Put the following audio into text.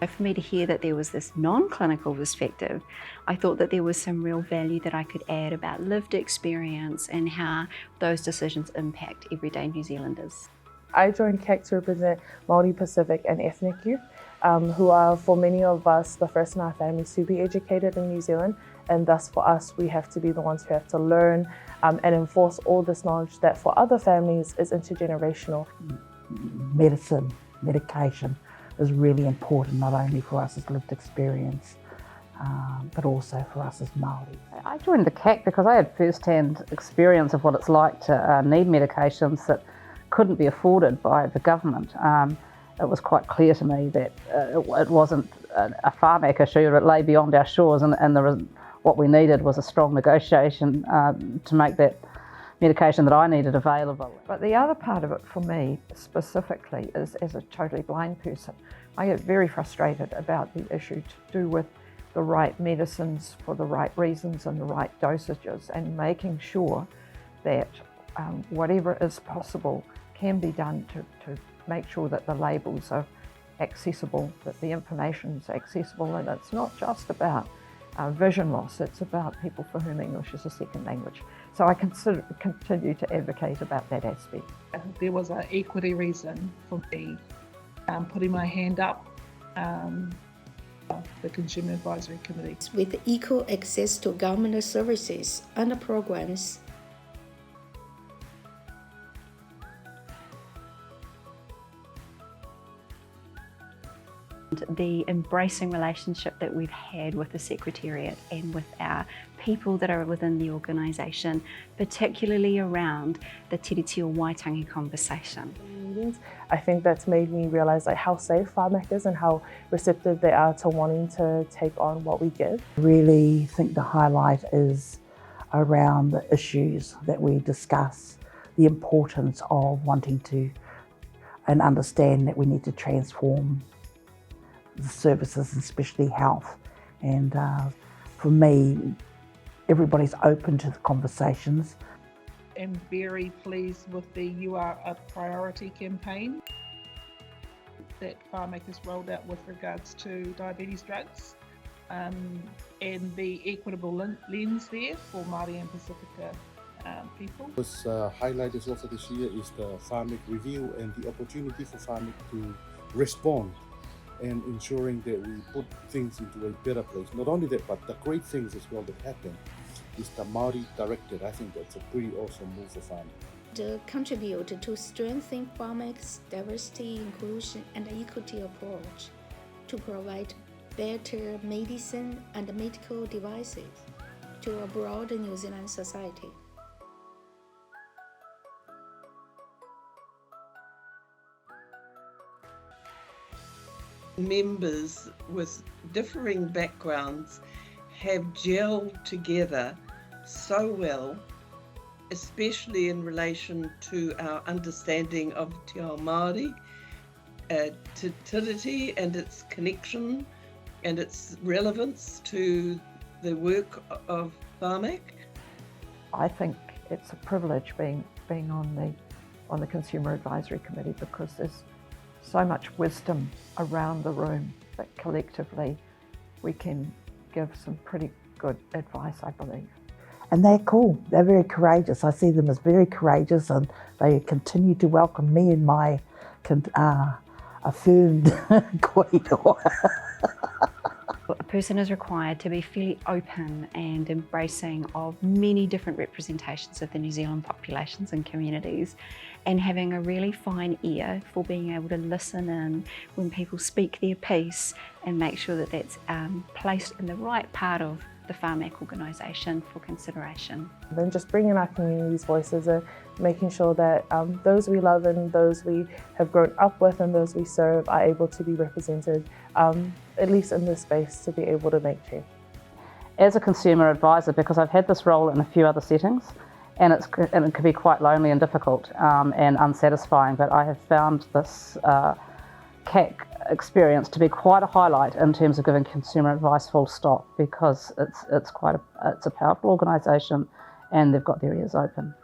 For me to hear that there was this non-clinical perspective, I thought that there was some real value that I could add about lived experience and how those decisions impact everyday New Zealanders. I joined CAC to represent Māori, Pacific and ethnic youth, who are, for many of us, the first in our families to be educated in New Zealand, and thus for us, we have to be the ones who have to learn and enforce all this knowledge that for other families is intergenerational. Medication is really important, not only for us as lived experience, but also for us as Māori. I joined the CAC because I had first-hand experience of what it's like to need medications that couldn't be afforded by the government. It was quite clear to me that it wasn't a Pharmac issue, it lay beyond our shores, and what we needed was a strong negotiation to make that medication that I needed available. But the other part of it for me specifically is, as a totally blind person, I get very frustrated about the issue to do with the right medicines for the right reasons and the right dosages, and making sure that whatever is possible can be done to make sure that the labels are accessible, that the information is accessible, and it's not just about vision loss, it's about people for whom English is a second language. So I continue to advocate about that aspect. There was an equity reason for me putting my hand up the Consumer Advisory Committee. With equal access to government services and programs, the embracing relationship that we've had with the Secretariat and with our people that are within the organisation, particularly around the Tiriti o Waitangi conversation. I think that's made me realise how safe Pharmac is and how receptive they are to wanting to take on what we give. I really think the highlight is around the issues that we discuss, the importance of wanting to and understand that we need to transform the services, especially health. And for me, everybody's open to the conversations. I'm very pleased with the You Are a Priority campaign that Pharmac has rolled out with regards to diabetes drugs, and the equitable lens there for Māori and Pacifica people. What's highlighted also this year is the Pharmac review and the opportunity for Pharmac to respond and ensuring that we put things into a better place. Not only that, but the great things as well that happen is the Māori directed. I think that's a pretty awesome move for Pharmac. to contribute to strengthening Pharmac's diversity, inclusion, and equity approach to provide better medicine and medical devices to a broader New Zealand society. Members with differing backgrounds have gelled together so well, especially in relation to our understanding of Te Ao Māori, Te Tiriti and its connection and its relevance to the work of Pharmac. I think it's a privilege being on the Consumer Advisory Committee, because there's so much wisdom around the room that collectively we can give some pretty good advice, I believe. And they're cool, they're very courageous. I see them as very courageous, and they continue to welcome me in my affirmed corridor. A person is required to be fairly open and embracing of many different representations of the New Zealand populations and communities, and having a really fine ear for being able to listen in when people speak their piece and make sure that that's placed in the right part of the Pharmac organisation for consideration. Then just bringing our community's voices and making sure that those we love and those we have grown up with and those we serve are able to be represented, at least in this space, to be able to make change. As a consumer advisor, because I've had this role in a few other settings, and it can be quite lonely and difficult and unsatisfying, but I have found this CAC experience to be quite a highlight in terms of giving consumer advice full stop, because it's a powerful organisation and they've got their ears open.